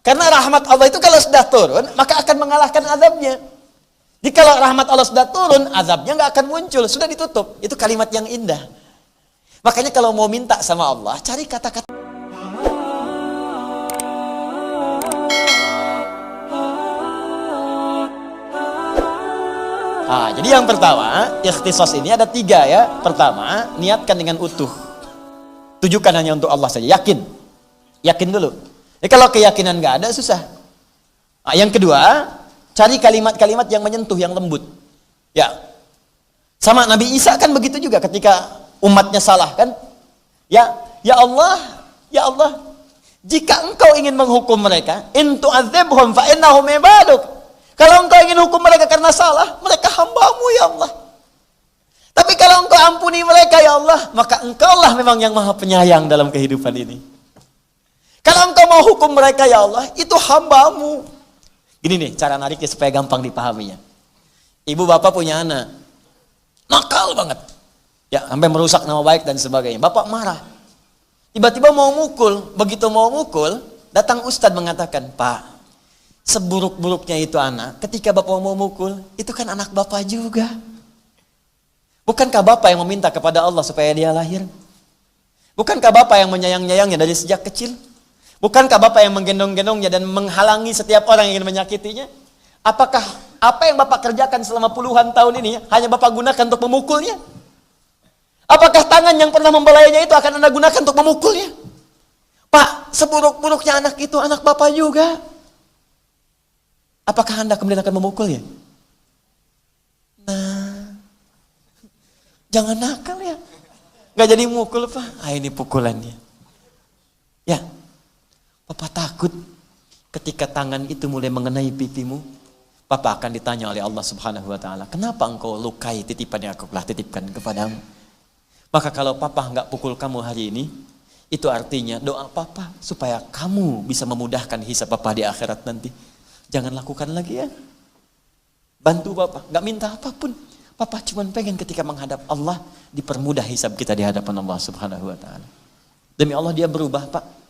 Karena rahmat Allah itu kalau sudah turun, maka akan mengalahkan azabnya. Jadi kalau rahmat Allah sudah turun, azabnya nggak akan muncul, sudah ditutup. Itu kalimat yang indah. Makanya kalau mau minta sama Allah, cari kata-kata. Nah, jadi yang pertama, ikhtisas ini ada 3 ya. Pertama, niatkan dengan utuh. Tujukan hanya untuk Allah saja, yakin. Yakin dulu. Jadi kalau keyakinan nggak ada, susah. Nah, yang kedua, cari kalimat-kalimat yang menyentuh, yang lembut. Ya, sama Nabi Isa kan begitu juga ketika umatnya salah kan. Ya Allah, jika engkau ingin menghukum mereka, in tu'adzibhum fa innahum ibaduk. Kalau engkau ingin hukum mereka karena salah, mereka hambamu ya Allah. Tapi kalau engkau ampuni mereka ya Allah, maka engkaulah memang yang maha penyayang dalam kehidupan ini. Kalau engkau mau hukum mereka ya Allah, itu hambamu. Gini nih cara nariknya supaya gampang dipahaminya. Ibu bapak punya anak, nakal banget. Ya, sampai merusak nama baik dan sebagainya. Bapak marah. Tiba-tiba mau mukul. Begitu mau mukul, datang ustadz mengatakan, Pak, seburuk-buruknya itu anak, ketika bapak mau mukul, itu kan anak bapak juga. Bukankah bapak yang meminta kepada Allah supaya dia lahir? Bukankah bapak yang menyayang-nyayangnya dari sejak kecil? Bukankah bapak yang menggendong-gendongnya dan menghalangi setiap orang yang ingin menyakitinya? Apakah apa yang bapak kerjakan selama puluhan tahun ini hanya bapak gunakan untuk memukulnya? Apakah tangan yang pernah membelainya itu akan anda gunakan untuk memukulnya? Pak, seburuk-buruknya anak itu anak bapak juga. Apakah anda kemudian akan memukulnya? Nah, jangan nakal ya. Gak jadi mukul Pak. Ini pukulannya. Ya, Papa takut ketika tangan itu mulai mengenai pipimu, Papa akan ditanya oleh Allah Subhanahu wa Ta'ala, kenapa engkau lukai titipan yang aku telah titipkan kepadamu? Maka kalau Papa nggak pukul kamu hari ini, itu artinya doa Papa supaya kamu bisa memudahkan hisab Papa di akhirat nanti. Jangan lakukan lagi ya. Bantu Papa, nggak minta apapun. Papa cuma pengen ketika menghadap Allah dipermudah hisab kita di hadapan Allah Subhanahu wa Ta'ala. Demi Allah dia berubah Pak.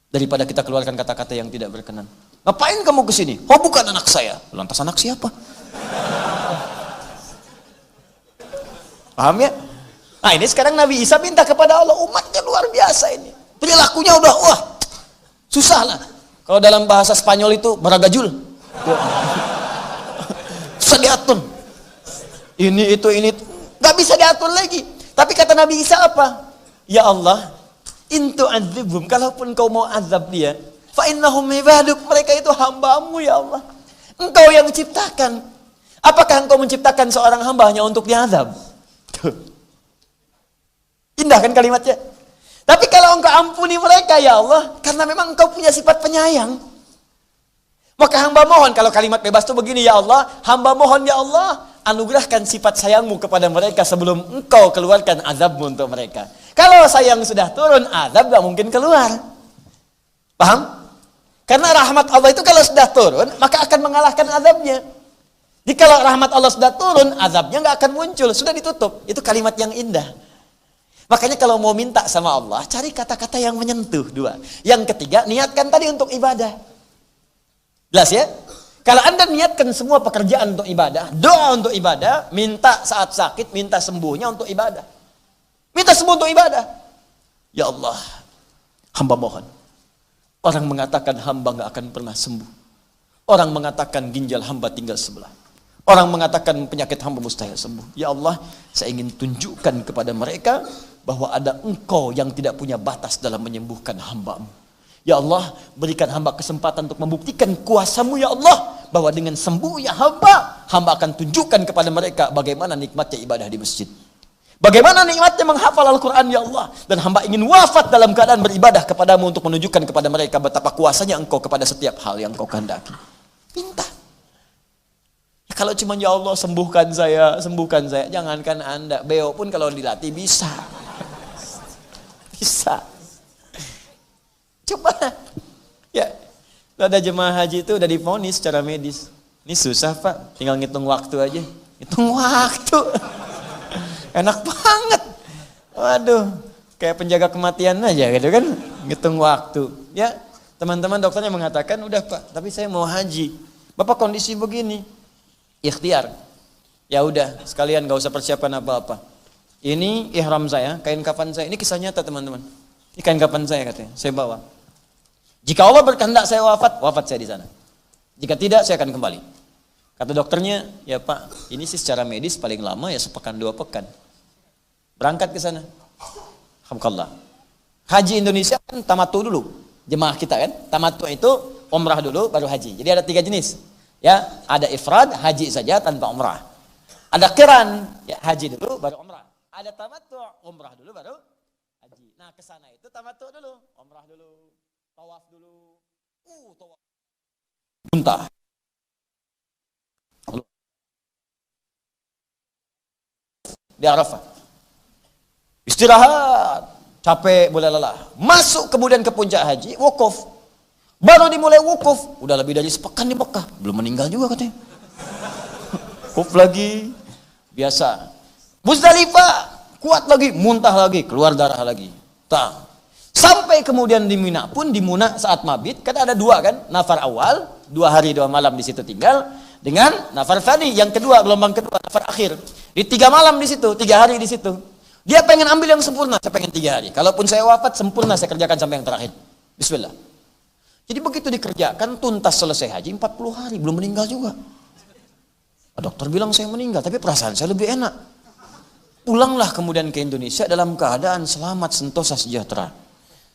Daripada kita keluarkan kata-kata yang tidak berkenan. Ngapain kamu kesini? Oh bukan anak saya. Lantas anak siapa? Paham ya? Nah ini sekarang Nabi Isa minta kepada Allah, umatnya luar biasa ini. Perilakunya udah susah lah. Kalau dalam bahasa Spanyol itu beragajul. Susah diatur. Ini gak bisa diatur lagi. Tapi kata Nabi Isa apa? Ya Allah, intu adzibhum, kalaupun kau mau azab dia, fa innahum ibaduk, mereka itu hambamu ya Allah. Engkau yang ciptakan. Apakah engkau menciptakan seorang hamba hanya untuk diazab? Indah kan kalimatnya? Tapi kalau engkau ampuni mereka ya Allah, karena memang engkau punya sifat penyayang, maka hamba mohon, kalau kalimat bebas itu begini, ya Allah, hamba mohon ya Allah, anugerahkan sifat sayangmu kepada mereka sebelum engkau keluarkan azabmu untuk mereka. Kalau sayang sudah turun, azab gak mungkin keluar. Paham? Karena rahmat Allah itu kalau sudah turun, maka akan mengalahkan azabnya. Jadi kalau rahmat Allah sudah turun, azabnya gak akan muncul, sudah ditutup. Itu kalimat yang indah. Makanya kalau mau minta sama Allah, cari kata-kata yang menyentuh, 2. Yang ketiga, niatkan tadi untuk ibadah. Jelas ya? Kalau anda niatkan semua pekerjaan untuk ibadah, doa untuk ibadah, minta saat sakit, minta sembuhnya untuk ibadah. Minta sembuh untuk ibadah. Ya Allah, hamba mohon. Orang mengatakan hamba gak akan pernah sembuh. Orang mengatakan ginjal hamba tinggal sebelah. Orang mengatakan penyakit hamba mustahil sembuh. Ya Allah, saya ingin tunjukkan kepada mereka bahwa ada engkau yang tidak punya batas dalam menyembuhkan hambamu. Ya Allah, berikan hamba kesempatan untuk membuktikan kuasamu ya Allah, bahwa dengan sembuhnya hamba akan tunjukkan kepada mereka bagaimana nikmatnya ibadah di masjid. Bagaimana nikmatnya menghafal Al-Quran ya Allah. Dan hamba ingin wafat dalam keadaan beribadah kepadamu untuk menunjukkan kepada mereka betapa kuasanya engkau kepada setiap hal yang engkau kehendaki. Minta. Ya, kalau cuma ya Allah sembuhkan saya. Jangankan anda, beo pun kalau dilatih bisa. Bisa. Coba. Ya, ada jemaah haji itu udah divonis secara medis. Ini susah Pak, tinggal ngitung waktu aja. Ngitung waktu. Enak banget. Waduh, kayak penjaga kematian aja gitu kan. Ngitung waktu. Ya, Teman-teman dokternya mengatakan, udah Pak, tapi saya mau haji. Bapak kondisi begini. Ikhtiar. Ya udah, sekalian gak usah persiapan apa-apa. Ini ihram saya, kain kafan saya. Ini kisah nyata teman-teman. Ini kain kafan saya katanya, saya bawa. Jika Allah berkehendak saya wafat, wafat saya di sana. Jika tidak, saya akan kembali. Kata dokternya, ya Pak, ini sih secara medis paling lama ya sepekan 2 pekan. Berangkat ke sana. Alhamdulillah. Haji Indonesia kan tamattu dulu. Jemaah kita kan, tamattu itu umrah dulu baru haji. Jadi ada 3 jenis. Ya, ada ifrad, haji saja tanpa umrah. Ada qiran, ya haji dulu baru umrah. Ada tamattu, umrah dulu baru haji. Nah, ke sana itu tamattu dulu, umrah dulu, tawaf dulu. Tawaf. Muntah. Di Arafah. Istirahat, capek, boleh lelah. Masuk kemudian ke puncak haji, wukuf. Baru dimulai wukuf, udah lebih dari sepekan di Mekah. Belum meninggal juga katanya. Wukuf lagi, biasa. Muzdalifah, kuat lagi, muntah lagi, keluar darah lagi. Sampai kemudian di Mina pun, di Muna saat mabit, kan ada 2 kan, nafar awal, 2 hari 2 malam di situ tinggal, dengan nafar tsani, yang kedua, gelombang kedua, nafar akhir. Di 3 malam di situ, 3 hari di situ. Dia pengen ambil yang sempurna, saya pengen 3 hari. Kalaupun saya wafat, sempurna saya kerjakan sampai yang terakhir. Bismillah. Jadi begitu dikerjakan, tuntas selesai haji 40 hari, belum meninggal juga. Dokter bilang saya meninggal, tapi perasaan saya lebih enak. Pulanglah kemudian ke Indonesia dalam keadaan selamat, sentosa, sejahtera.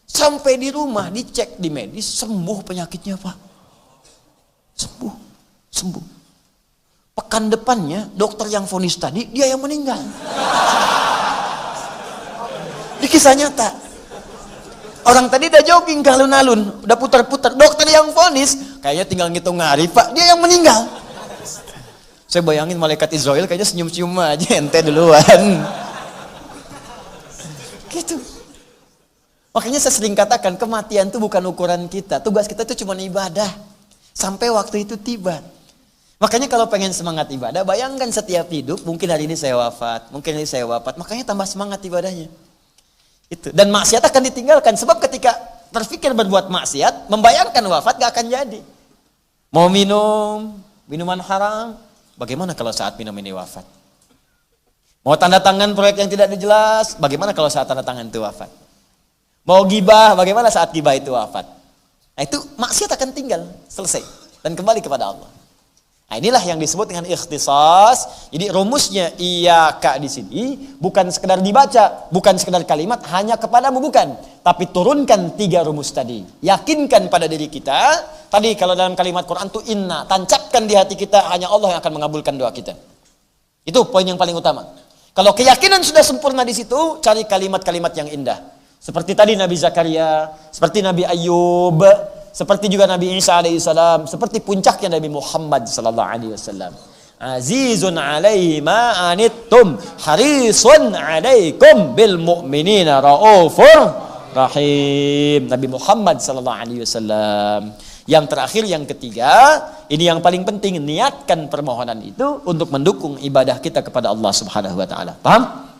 Sampai di rumah, dicek di medis, sembuh penyakitnya Pak. Sembuh. Pekan depannya, dokter yang vonis tadi, dia yang meninggal. Di kisah nyata. Orang tadi udah jogging ke alun-alun, udah putar-putar. Dokter yang vonis, kayaknya tinggal ngitung hari Pak, dia yang meninggal. Saya bayangin malaikat Israel kayaknya senyum-senyum aja, ente duluan. Gitu. Makanya saya sering katakan, kematian itu bukan ukuran kita. Tugas kita itu cuma ibadah. Sampai waktu itu tiba. Makanya kalau pengen semangat ibadah, bayangkan setiap hidup, mungkin hari ini saya wafat, mungkin hari ini saya wafat. Makanya tambah semangat ibadahnya. Itu. Dan maksiat akan ditinggalkan. Sebab ketika terfikir berbuat maksiat, membayangkan wafat gak akan jadi. Mau minum, minuman haram, bagaimana kalau saat minum ini wafat? Mau tanda tangan proyek yang tidak jelas, bagaimana kalau saat tanda tangan itu wafat? Mau gibah, bagaimana saat gibah itu wafat? Nah itu maksiat akan tinggal, selesai. Dan kembali kepada Allah. Nah inilah yang disebut dengan ikhtisas. Jadi rumusnya iyyaka di sini bukan sekedar dibaca, bukan sekedar kalimat hanya kepadamu, bukan. Tapi turunkan 3 rumus tadi. Yakinkan pada diri kita. Tadi kalau dalam kalimat Quran itu inna, tancapkan di hati kita hanya Allah yang akan mengabulkan doa kita. Itu poin yang paling utama. Kalau keyakinan sudah sempurna di situ, cari kalimat-kalimat yang indah. Seperti tadi Nabi Zakaria, seperti Nabi Ayub, seperti juga Nabi Isa alaihissalam, seperti puncaknya Nabi Muhammad sallallahu alaihi wasallam. Azizun alaihi ma anittum, harisun alaikum bil mu'minina raufur rahim. Nabi Muhammad sallallahu alaihi wasallam. Yang terakhir, yang ketiga, ini yang paling penting, niatkan permohonan itu untuk mendukung ibadah kita kepada Allah Subhanahu wa taala. Paham?